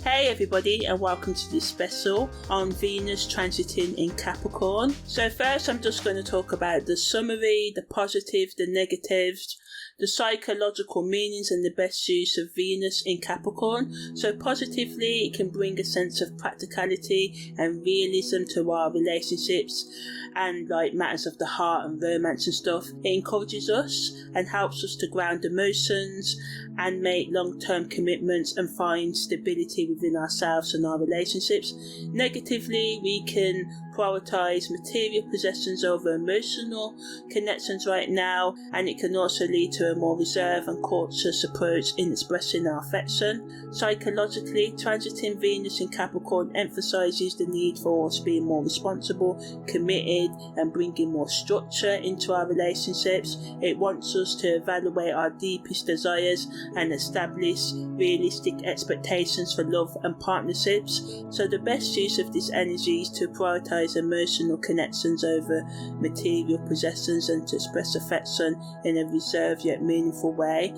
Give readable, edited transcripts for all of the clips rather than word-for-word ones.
Hey everybody, and welcome to this special on Venus transiting in Capricorn. So first I'm just going to talk about the summary, the positives, the negatives, the psychological meanings and the best use of Venus in Capricorn. So positively, it can bring a sense of practicality and realism to our relationships and like matters of the heart and romance and stuff. It encourages us and helps us to ground emotions and make long-term commitments and find stability within ourselves and our relationships. Negatively, we can prioritize material possessions over emotional connections right now, and it can also lead to a more reserved and cautious approach in expressing our affection. Psychologically, transiting Venus in Capricorn emphasizes the need for us being more responsible, committed, and bringing more structure into our relationships. It wants us to evaluate our deepest desires and establish realistic expectations for love and partnerships. So the best use of this energy is to prioritize emotional connections over material possessions and to express affection in a reserved yet meaningful way.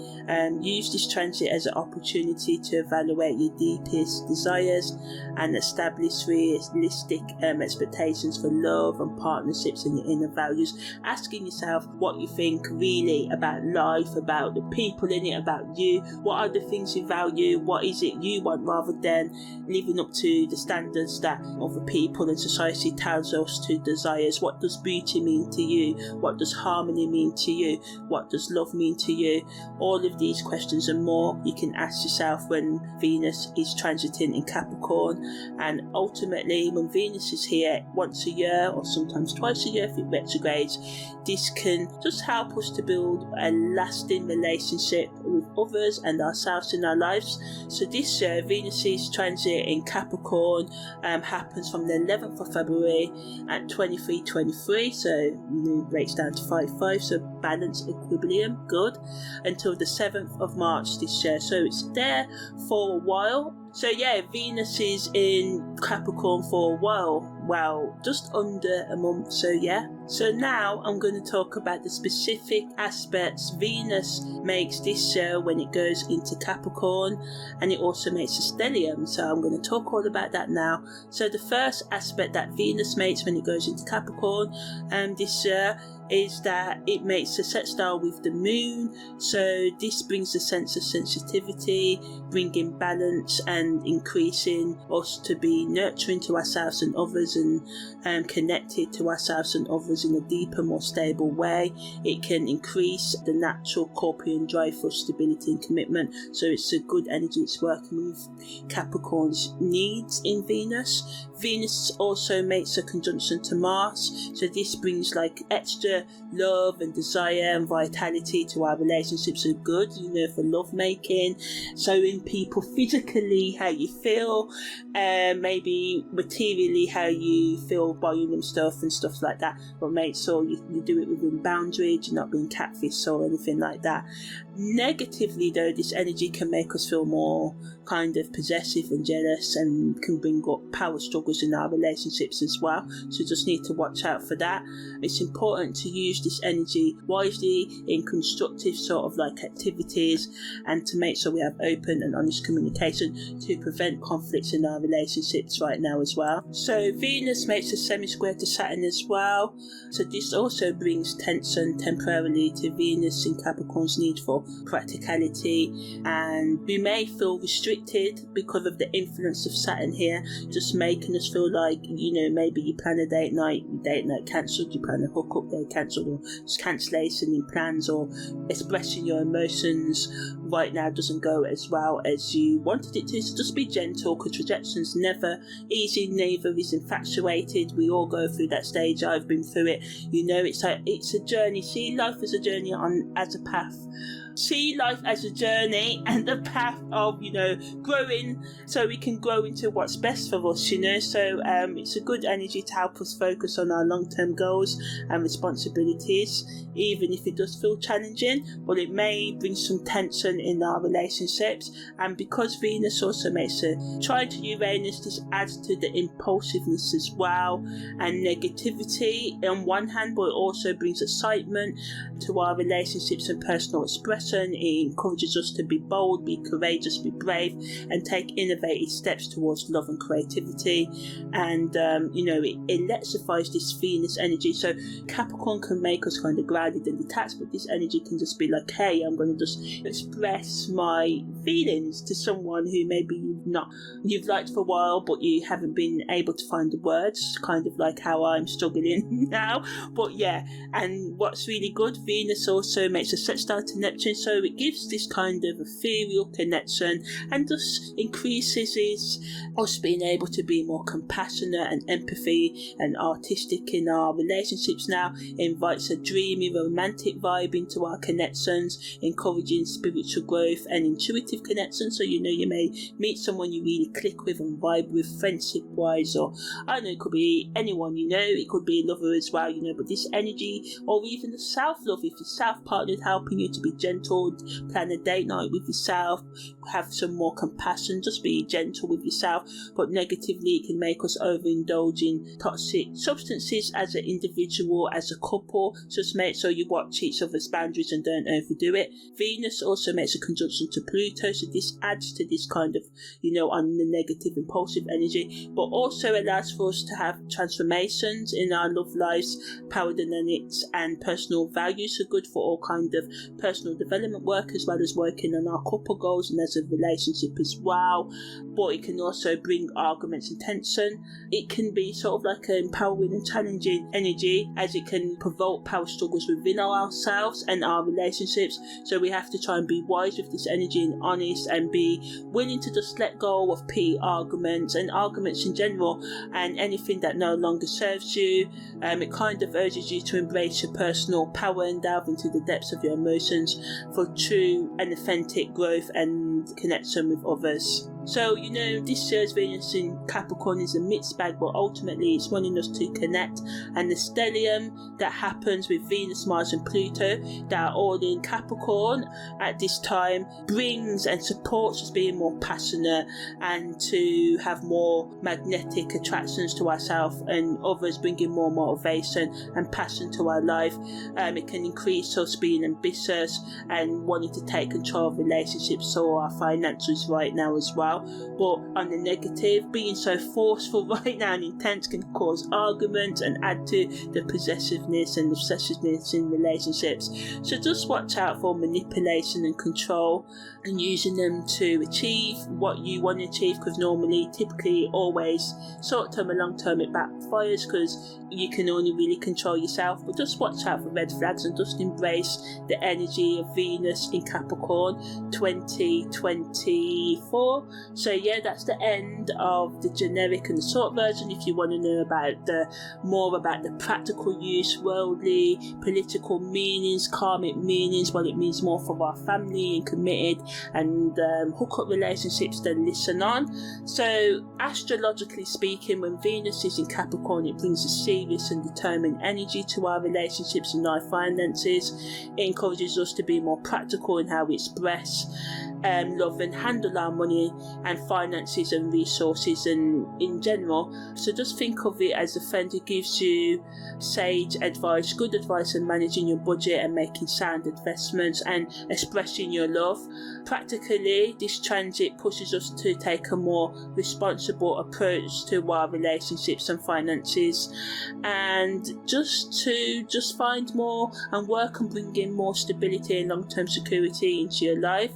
Use this transit as an opportunity to evaluate your deepest desires and establish realistic expectations for love and partnerships and your inner values. Asking yourself what you think really about life, about the people in it, about you. What are the things you value? What is it you want, rather than living up to the standards that other people and society tells us to desires? What does beauty mean to you? What does harmony mean to you? What does love mean to you? All of these questions and more you can ask yourself when Venus is transiting in Capricorn. And ultimately, when Venus is here once a year or sometimes twice a year if it retrogrades, this can just help us to build a lasting relationship with others and ourselves in our lives. So this year, Venus's transit in Capricorn happens from the 11th of February at 23:23, so moon breaks down to 5:5, so balance, equilibrium, good, until the 7th of March this year. So it's there for a while. So yeah, Venus is in Capricorn for a while. Well, just under a month, so yeah. So now I'm going to talk about the specific aspects Venus makes this year when it goes into Capricorn, and it also makes a stellium, so I'm going to talk all about that now. So the first aspect that Venus makes when it goes into Capricorn this year is that it makes a sextile with the moon. So this brings a sense of sensitivity, bringing balance and increasing us to be nurturing to ourselves and others, and connected to ourselves and others in a deeper, more stable way. It can increase the natural Scorpion drive for stability and commitment. So it's a good energy. It's working with Capricorn's needs in Venus. Venus also makes a conjunction to Mars, so this brings like extra love and desire and vitality to our relationships. Are good, for love making, showing people physically how you feel, maybe materially how you feel, buying them stuff and stuff like that, but make sure you do it within boundaries. You're not being catfished or anything like that. Negatively though, this energy can make us feel more kind of possessive and jealous, and can bring up power struggles in our relationships as well, so just need to watch out for that. It's important to use this energy wisely in constructive sort of like activities, and to make sure we have open and honest communication to prevent conflicts in our relationships right now as well. So Venus makes a semi-square to Saturn as well, so this also brings tension temporarily to Venus in Capricorn's need for practicality, and we may feel restricted because of the influence of Saturn here, just making us feel like, maybe you plan a date night cancelled, you plan a hookup day cancelled, or just cancellation in plans, or expressing your emotions right now doesn't go as well as you wanted it to. So just be gentle, because rejection's never easy, neither is infatuated. We all go through that stage. I've been through it. It's a journey. See life as a journey, as a path. See life as a journey and the path of, growing, so we can grow into what's best for us, So it's a good energy to help us focus on our long-term goals and responsibilities, even if it does feel challenging, but it may bring some tension in our relationships. And because Venus also makes a trine to Uranus, this adds to the impulsiveness as well and negativity on one hand, but it also brings excitement to our relationships and personal expression person. It encourages us to be bold, be courageous, be brave, and take innovative steps towards love and creativity. And it electrifies this Venus energy. So Capricorn can make us kind of grounded and detached, but this energy can just be like, hey, I'm going to just express my feelings to someone who maybe you've liked for a while, but you haven't been able to find the words, kind of like how I'm struggling now. But yeah, and what's really good, Venus also makes a sextile to Neptune, so it gives this kind of ethereal connection and just increases us being able to be more compassionate and empathy and artistic in our relationships now. It invites a dreamy romantic vibe into our connections, encouraging spiritual growth and intuitive connection. So you may meet someone you really click with and vibe with friendship wise, or I don't know, it could be anyone, it could be a lover as well, but this energy, or even the self-love, if your self-partner is helping you to be gentle, plan a date night with yourself, have some more compassion, just be gentle with yourself. But negatively, it can make us overindulge in toxic substances as an individual, as a couple. Just make sure you watch each other's boundaries and don't overdo it. Venus also makes a conjunction to Pluto, so this adds to this kind of, on the negative impulsive energy, but also allows for us to have transformations in our love lives, power dynamics and personal values. So good for all kind of personal development work, as well as working on our couple goals and as a relationship as well. But it can also bring arguments and tension. It can be sort of like an empowering and challenging energy, as it can provoke power struggles within ourselves and our relationships. So we have to try and be wise with this energy and honest, and be willing to just let go of petty arguments and arguments in general, and anything that no longer serves you. It kind of urges you to embrace your personal power and delve into the depths of your emotions for true and authentic growth and connection with others. So, this year's Venus in Capricorn is a mixed bag, but ultimately it's wanting us to connect. And the stellium that happens with Venus, Mars and Pluto, that are all in Capricorn at this time, brings and supports us being more passionate and to have more magnetic attractions to ourselves and others, bringing more motivation and passion to our life. It can increase us being ambitious and wanting to take control of relationships, so our finances right now as well. But on the negative, being so forceful right now and intense can cause arguments and add to the possessiveness and obsessiveness in relationships. So just watch out for manipulation and control, and using them to achieve what you want to achieve, because typically always short term and long term it backfires, because you can only really control yourself. But just watch out for red flags and just embrace the energy of Venus in Capricorn 2024. So yeah, that's the end of the generic and the short version. If you want to know about more about the practical use, worldly, political meanings, karmic meanings, what it means more for our family and committed and hookup relationships, then listen on. So astrologically speaking, when Venus is in Capricorn, it brings a serious and determined energy to our relationships and our finances. It encourages us to be more practical in how we express love and handle our money and finances and resources and in general. So just think of it as a friend who gives you sage advice, good advice on managing your budget and making sound investments and expressing your love. Practically, this transit pushes us to take a more responsible approach to our relationships and finances, and just find more and work on bringing more stability and long-term security into your life.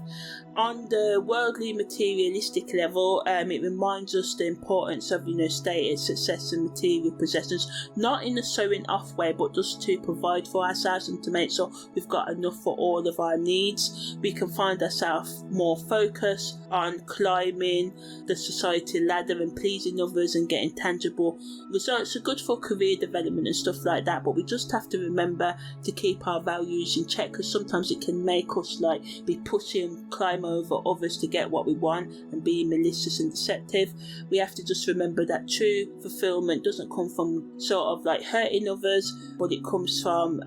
On the worldly materialistic level, it reminds us the importance of status, success and material possessions, not in a showing off way, but just to provide for ourselves and to make sure we've got enough for all of our needs. We can find ourselves more focused on climbing the society ladder and pleasing others and getting tangible results. Are good for career development and stuff like that, but we just have to remember to keep our values in check, because sometimes it can make us be pushy and climb over others to get what we want and being malicious and deceptive. We have to just remember that true fulfillment doesn't come from sort of like hurting others, but it comes from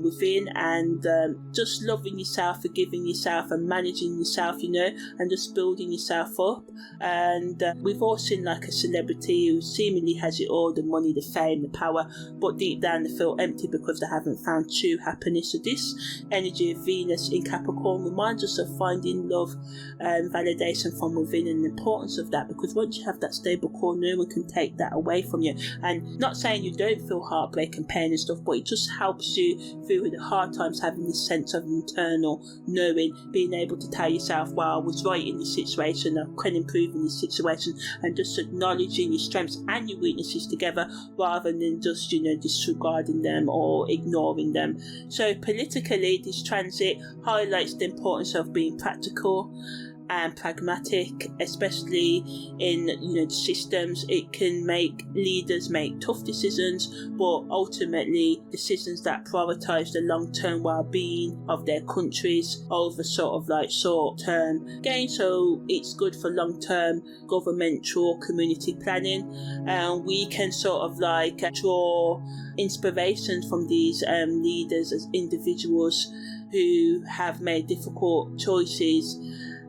within, and just loving yourself, forgiving yourself and managing yourself, and just building yourself up. And we've all seen like a celebrity who seemingly has it all, the money, the fame, the power, but deep down they feel empty because they haven't found true happiness. So this energy of Venus in Capricorn reminds us of finding love and validation from within, and the importance of that, because once you have that stable core, no one can take that away from you. And not saying you don't feel heartbreak and pain and stuff, but it just helps you through the hard times, having this sense of internal knowing, being able to tell yourself, well, I was right in this situation, I can improve in this situation, and just acknowledging your strengths and your weaknesses together rather than just disregarding them or ignoring them. So politically, this transit highlights the importance of being practical and pragmatic, especially in the systems. It can make leaders make tough decisions, but ultimately decisions that prioritize the long-term well-being of their countries over sort of like short-term gain. So it's good for long-term governmental community planning, and we can sort of like draw inspiration from these leaders as individuals who have made difficult choices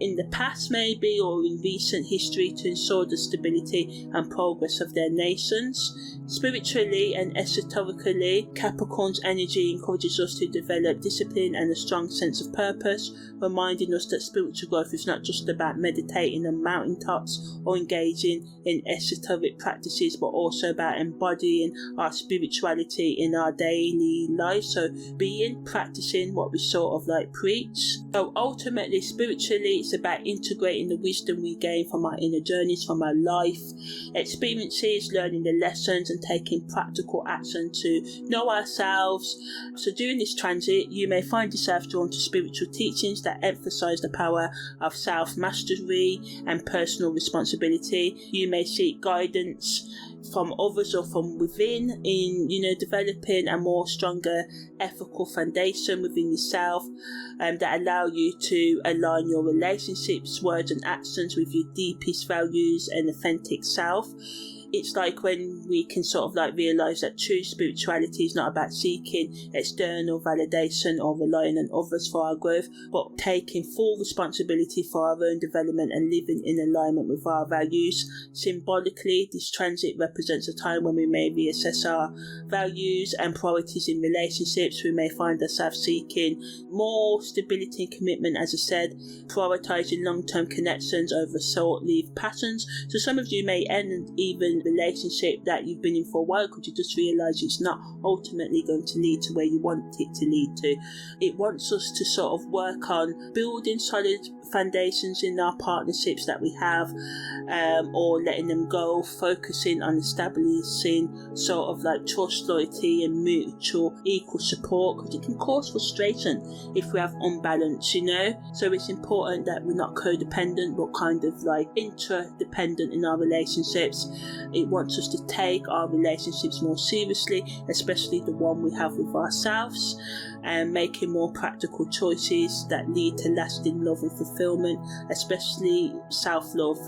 in the past maybe, or in recent history, to ensure the stability and progress of their nations. Spiritually and esoterically, Capricorn's energy encourages us to develop discipline and a strong sense of purpose, reminding us that spiritual growth is not just about meditating on mountaintops or engaging in esoteric practices, but also about embodying our spirituality in our daily life. So practicing what we sort of like preach. So ultimately, spiritually, it's about integrating the wisdom we gain from our inner journeys, from our life experiences, learning the lessons and taking practical action to know ourselves. So during this transit, you may find yourself drawn to spiritual teachings that emphasize the power of self-mastery and personal responsibility. You may seek guidance from others or from within in developing a more stronger ethical foundation within yourself, that allow you to align your relationships, words and actions with your deepest values and authentic self. It's like when we can sort of like realise that true spirituality is not about seeking external validation or relying on others for our growth, but taking full responsibility for our own development and living in alignment with our values. Symbolically, this transit represents a time when we may reassess our values and priorities in relationships. We may find ourselves seeking more stability and commitment, as I said, prioritising long-term connections over short-lived patterns. So some of you may end even relationship that you've been in for a while because you just realise it's not ultimately going to lead to where you want it to lead to. It wants us to sort of work on building solid foundations in our partnerships that we have, or letting them go, focusing on establishing sort of like trust, loyalty and mutual equal support, because it can cause frustration if we have unbalance, so it's important that we're not codependent but kind of like interdependent in our relationships. It wants us to take our relationships more seriously, especially the one we have with ourselves, and making more practical choices that lead to lasting love and fulfillment, especially self-love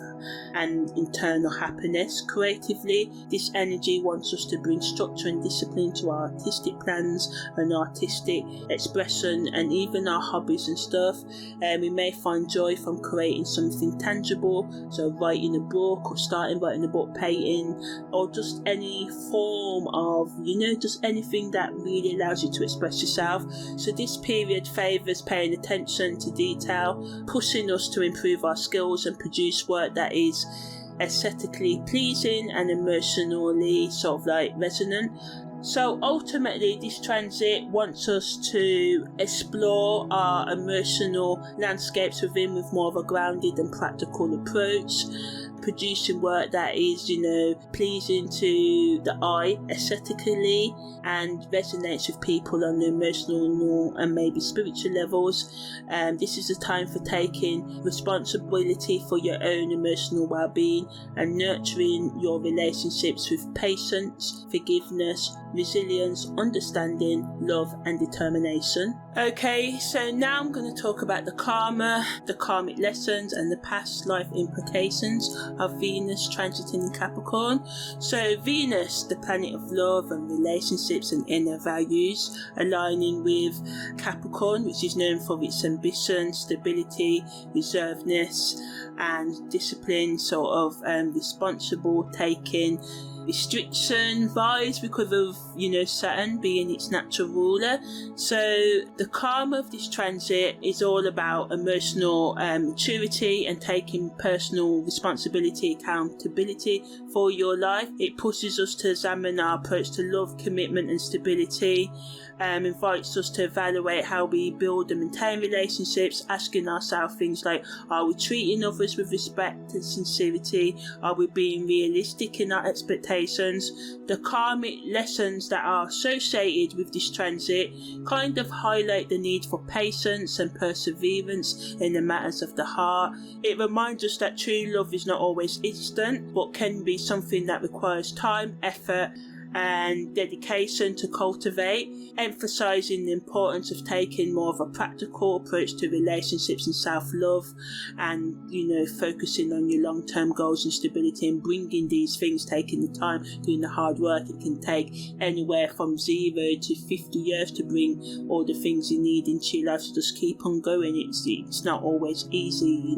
and internal happiness. Creatively, this energy wants us to bring structure and discipline to our artistic plans and artistic expression and even our hobbies and stuff. We may find joy from creating something tangible, so writing a book or starting writing a book, painting, or just any form of, just anything that really allows you to express yourself. So this period favours paying attention to detail, pushing us to improve our skills and produce work that is aesthetically pleasing and emotionally sort of like resonant. So ultimately, this transit wants us to explore our emotional landscapes within with more of a grounded and practical approach. producing work that is, pleasing to the eye aesthetically and resonates with people on the emotional and maybe spiritual levels. This is a time for taking responsibility for your own emotional well-being and nurturing your relationships with patience, forgiveness, resilience, understanding, love and determination. Okay, so now I'm going to talk about the karma, the karmic lessons and the past life implications of Venus transiting in Capricorn. So Venus, the planet of love and relationships and inner values, aligning with Capricorn, which is known for its ambition, stability, reservedness and discipline, sort of responsible taking, restriction vibes because of Saturn being its natural ruler. So the karma of this transit is all about emotional maturity and taking personal responsibility, accountability for your life. It pushes us to examine our approach to love, commitment and stability. Invites us to evaluate how we build and maintain relationships, asking ourselves things like, are we treating others with respect and sincerity? Are we being realistic in our expectations? The karmic lessons that are associated with this transit kind of highlight the need for patience and perseverance in the matters of the heart. It reminds us that true love is not always instant, but can be something that requires time, effort and dedication to cultivate, emphasising the importance of taking more of a practical approach to relationships and self-love and, focusing on your long-term goals and stability and bringing these things, taking the time, doing the hard work. It can take anywhere from 0 to 50 years to bring all the things you need into your life, so just keep on going. It's not always easy,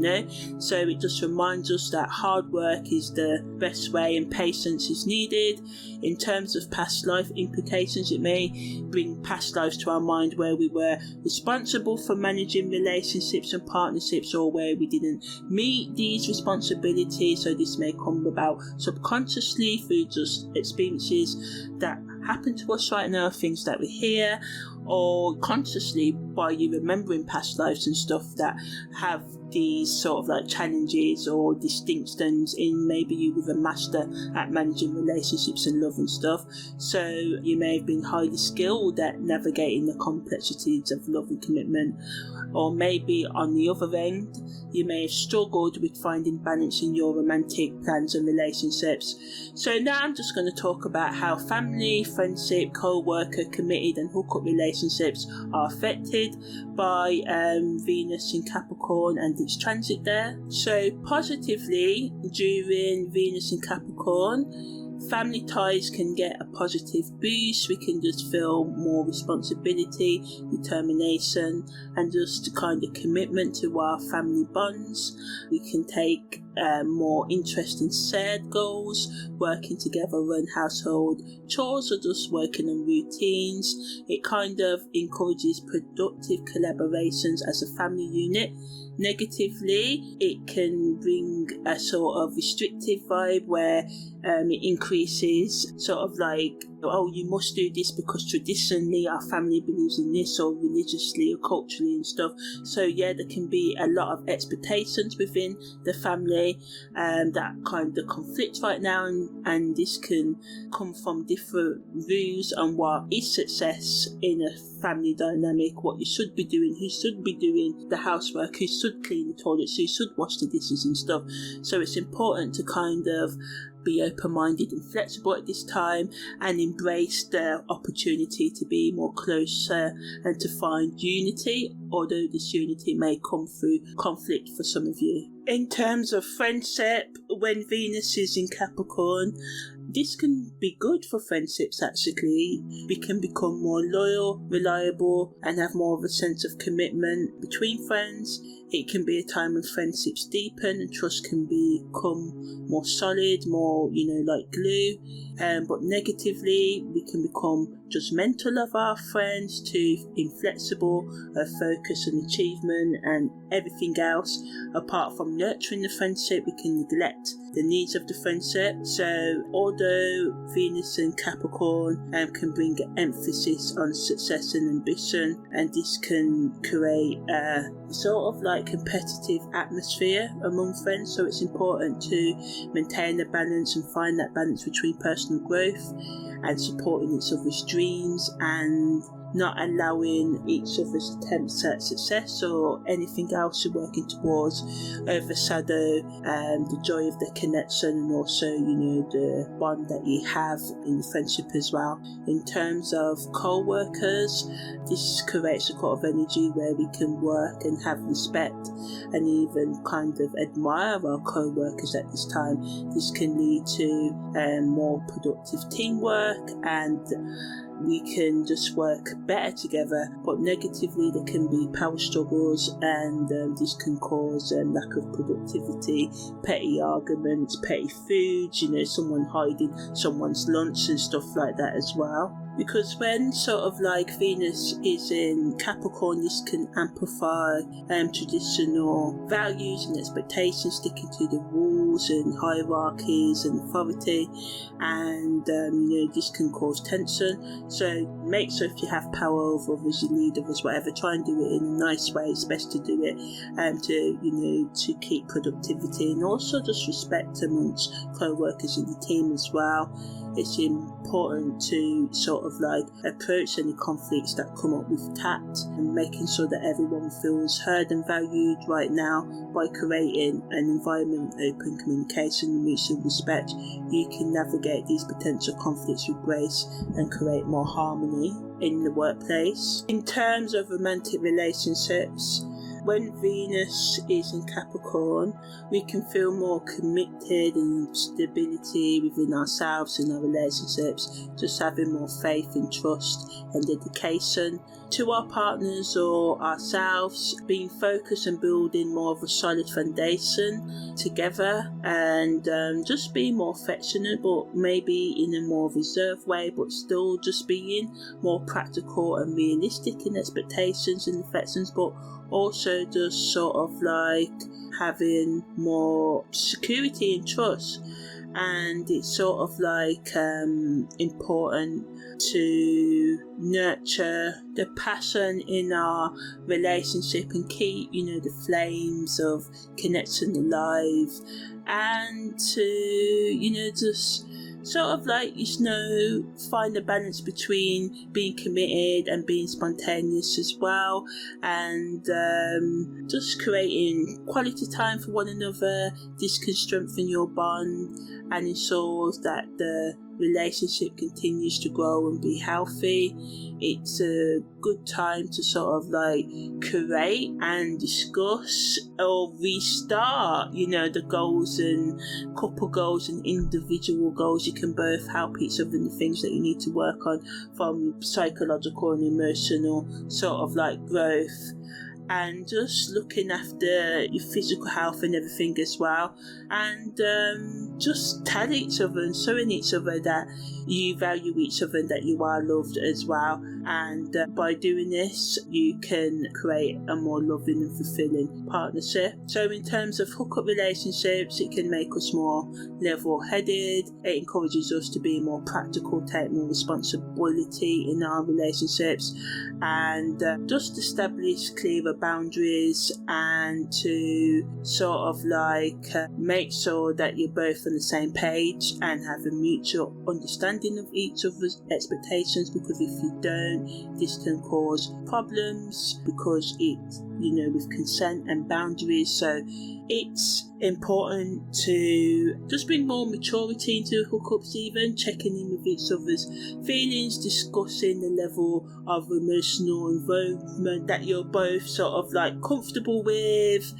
so it just reminds us that hard work is the best way and patience is needed. In terms of past life implications, it may bring past lives to our mind where we were responsible for managing relationships and partnerships, or where we didn't meet these responsibilities. So this may come about subconsciously through just experiences that happen to us right now, things that we hear, or consciously by you remembering past lives and stuff that have these sort of like challenges or distinctions in maybe you were a master at managing relationships and love and stuff. So you may have been highly skilled at navigating the complexities of love and commitment, or maybe on the other end you may have struggled with finding balance in your romantic plans and relationships. So now I'm just going to talk about how family, friendship, co-worker, committed and hookup relationships are affected by Venus in Capricorn and its transit there. So positively, during Venus in Capricorn, family ties can get a positive boost. We can just feel more responsibility, determination and just kind of commitment to our family bonds. We can take more interest in shared goals, working together, run household chores or just working on routines. It kind of encourages productive collaborations as a family unit. Negatively, it can bring a sort of restrictive vibe where it increases sort of like, oh, you must do this because traditionally our family believes in this, or religiously or culturally and stuff. So yeah, there can be a lot of expectations within the family that kind of conflict right now, and this can come from different views on what is success in a family dynamic, what you should be doing, who should be doing the housework, who should clean the toilets, who should wash the dishes and stuff. So it's important to kind of be open-minded and flexible at this time and embrace the opportunity to be more closer and to find unity, although this unity may come through conflict for some of you. In terms of friendship, when Venus is in Capricorn, this can be good for friendships actually. We can become more loyal, reliable and have more of a sense of commitment between friends. It can be a time when friendships deepen and trust can become more solid, more, like glue. But negatively, we can become judgmental of our friends to inflexible, focus on achievement and everything else. Apart from nurturing the friendship, we can neglect the needs of the friendship. So although Venus and Capricorn can bring emphasis on success and ambition, and this can create a sort of like competitive atmosphere among friends, so it's important to maintain a balance and find that balance between personal growth and supporting each other's dreams, and not allowing each other's attempts at success or anything else you're working towards overshadow the joy of the connection, and also, the bond that you have in the friendship as well. In terms of co-workers, this creates a kind of energy where we can work and have respect and even kind of admire our co-workers at this time. This can lead to more productive teamwork, and we can just work better together. But negatively, there can be power struggles, and this can cause lack of productivity, petty arguments, petty foods, someone hiding someone's lunch and stuff like that as well. Because when sort of like Venus is in Capricorn, this can amplify traditional values and expectations, sticking to the rules and hierarchies and authority, and this can cause tension. So make sure if you have power over others, you lead others, whatever, try and do it in a nice way. It's best to do it to keep productivity, and also just respect amongst co-workers in the team as well. It's important to sort of like approach any conflicts that come up with tact, and making sure that everyone feels heard and valued right now. By creating an environment of open communication and mutual respect, you can navigate these potential conflicts with grace and create more harmony in the workplace. In terms of romantic relationships, when Venus is in Capricorn, we can feel more committed and stability within ourselves and our relationships, just having more faith and trust and dedication to our partners or ourselves, being focused and building more of a solid foundation together, and just being more affectionate, but maybe in a more reserved way, but still just being more practical and realistic in expectations and affections, but also just sort of like having more security and trust. And it's sort of like important to nurture the passion in our relationship and keep the flames of connection alive, and to just sort of like find a balance between being committed and being spontaneous as well, and just creating quality time for one another. This can strengthen your bond and ensures that the relationship continues to grow and be healthy. It's a good time to sort of like create and discuss or restart the goals and couple goals and individual goals. You can both help each other in the things that you need to work on, from psychological and emotional sort of like growth, and just looking after your physical health and everything as well, and just tell each other and showing each other that you value each other and that you are loved as well. And by doing this, you can create a more loving and fulfilling partnership. So in terms of hookup relationships, it can make us more level-headed. It encourages us to be more practical, take more responsibility in our relationships, and just establish clearer boundaries, and to sort of like make sure that you're both on the same page and have a mutual understanding of each other's expectations, because if you don't, this can cause problems, because it's with consent and boundaries. So it's important to just bring more maturity into hookups, even checking in with each other's feelings, discussing the level of emotional involvement that you're both sort of like comfortable with,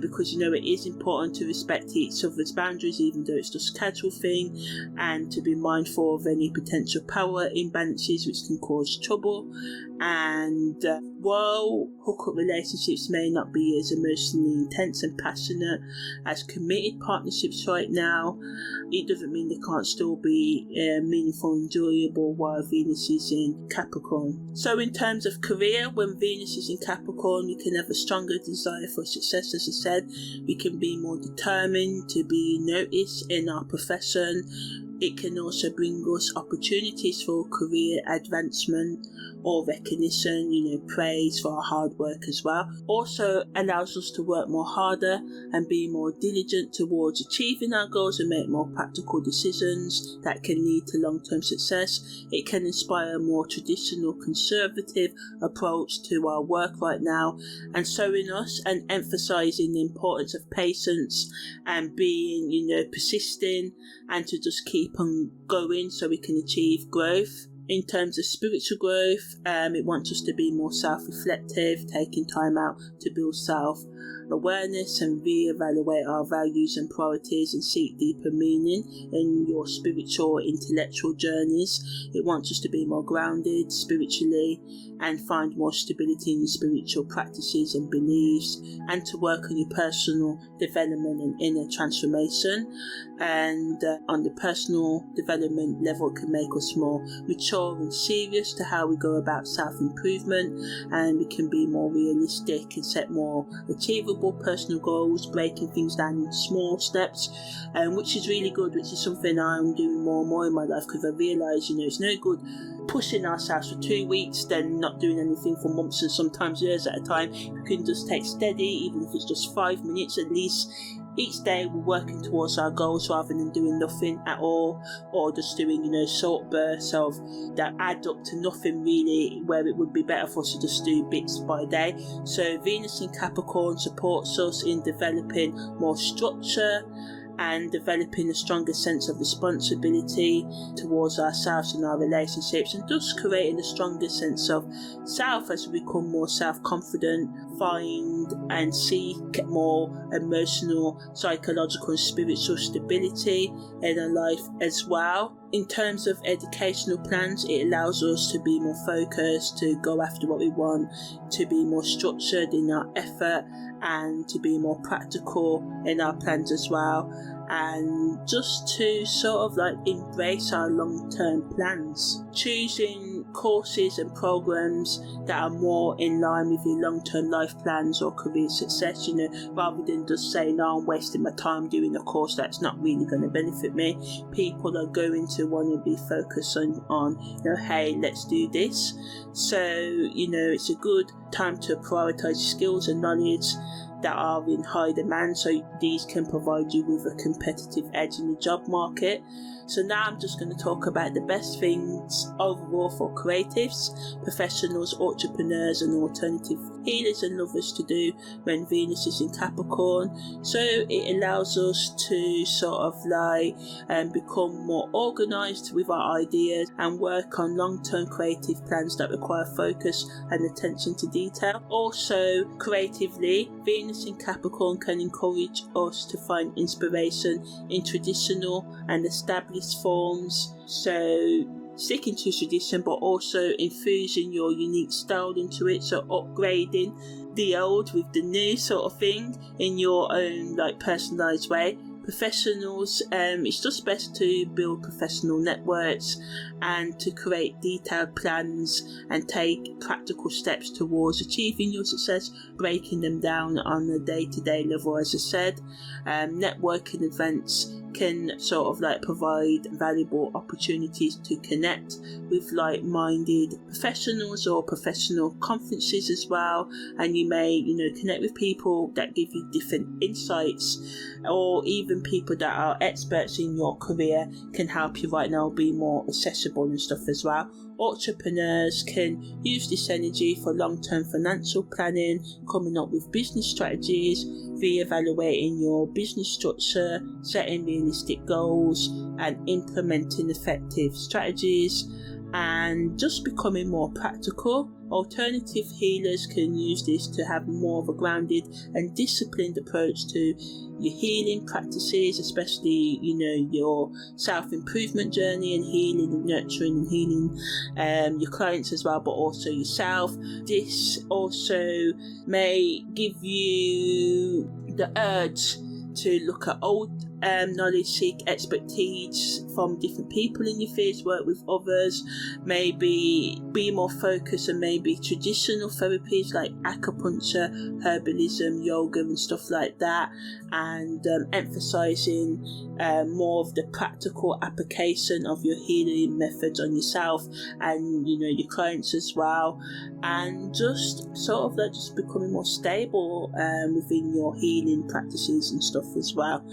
because it is important to respect each other's boundaries, even though it's just a casual thing, and to be mindful of any potential power imbalances which can cause trouble. And while hookup relationships may not be as emotionally intense and passionate as committed partnerships right now, it doesn't mean they can't still be meaningful and enjoyable while Venus is in Capricorn. So in terms of career, when Venus is in Capricorn, we can have a stronger desire for success. As I said, we can be more determined to be noticed in our profession. It can also bring us opportunities for career advancement or recognition, praise for our hard work as well. Also allows us to work more harder and be more diligent towards achieving our goals and make more practical decisions that can lead to long-term success. It can inspire a more traditional conservative approach to our work right now, and showing us and emphasizing the importance of patience and being, persisting, and to just keep on going so we can achieve growth. In terms of spiritual growth, it wants us to be more self-reflective, taking time out to build self-awareness and re-evaluate our values and priorities and seek deeper meaning in your spiritual intellectual journeys. It wants us to be more grounded spiritually and find more stability in your spiritual practices and beliefs, and to work on your personal development and inner transformation. And on the personal development level, it can make us more mature and serious to how we go about self-improvement, and we can be more realistic and set more achievable personal goals, breaking things down in small steps, which is really good, which is something I'm doing more and more in my life, because I realise, it's no good pushing ourselves for 2 weeks, then not doing anything for months and sometimes years at a time. We can just take steady, even if it's just 5 minutes at least. Each day we're working towards our goals rather than doing nothing at all, or just doing, short bursts of that add up to nothing really, where it would be better for us to just do bits by day. So Venus in Capricorn supports us in developing more structure and developing a stronger sense of responsibility towards ourselves and our relationships, and thus creating a stronger sense of self as we become more self-confident, find and seek more emotional, psychological and spiritual stability in our life as well. In terms of educational plans, it allows us to be more focused, to go after what we want, to be more structured in our effort, and to be more practical in our plans as well, and just to sort of embrace our long-term plans. Choosing courses and programs that are more in line with your long-term life plans or career success, rather than just saying, no, I'm wasting my time doing a course that's not really going to benefit me. People are going to want to be focused on hey, let's do this. So, it's a good time to prioritize skills and knowledge that are in high demand, so these can provide you with a competitive edge in the job market. So now I'm just going to talk about the best things overall for creatives, professionals, entrepreneurs and alternative healers and lovers to do when Venus is in Capricorn. So it allows us to sort of become more organised with our ideas and work on long-term creative plans that require focus and attention to detail. Also, creatively, Venus in Capricorn can encourage us to find inspiration in traditional and established forms, so sticking to tradition but also infusing your unique style into it, so upgrading the old with the new sort of thing in your own personalised way. Professionals, it's just best to build professional networks and to create detailed plans and take practical steps towards achieving your success, breaking them down on a day-to-day level. As I said, networking events can sort of provide valuable opportunities to connect with like-minded professionals, or professional conferences as well, and you may connect with people that give you different insights, or even people that are experts in your career can help you right now be more accessible and stuff as well. Entrepreneurs can use this energy for long-term financial planning, coming up with business strategies, re-evaluating your business structure, setting realistic goals and implementing effective strategies. and just becoming more practical. Alternative healers can use this to have more of a grounded and disciplined approach to your healing practices, especially, your self-improvement journey and healing and nurturing and healing your clients as well, but also yourself. This also may give you the urge to look at old knowledge, seek expertise from different people in your field, work with others, maybe be more focused on maybe traditional therapies like acupuncture, herbalism, yoga and stuff like that, and emphasizing more of the practical application of your healing methods on yourself and your clients as well, and just sort of like just becoming more stable within your healing practices and stuff as well.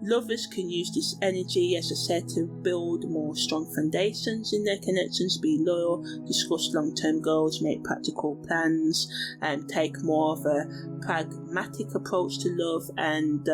Lovers can use this energy, as I said, to build more strong foundations in their connections, be loyal, discuss long-term goals, make practical plans, and take more of a pragmatic approach to love, and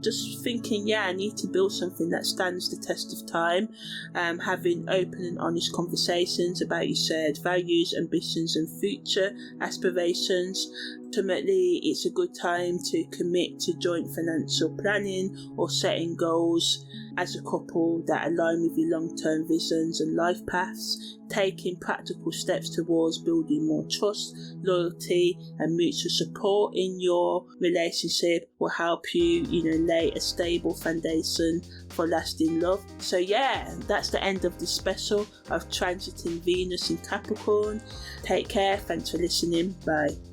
just thinking, I need to build something that stands the test of time, having open and honest conversations about your shared values, ambitions and future aspirations. Ultimately, it's a good time to commit to joint financial planning or setting goals as a couple that align with your long-term visions and life paths. Taking practical steps towards building more trust, loyalty and mutual support in your relationship will help you, lay a stable foundation for lasting love. So that's the end of this special of transiting Venus in Capricorn. Take care, thanks for listening, bye.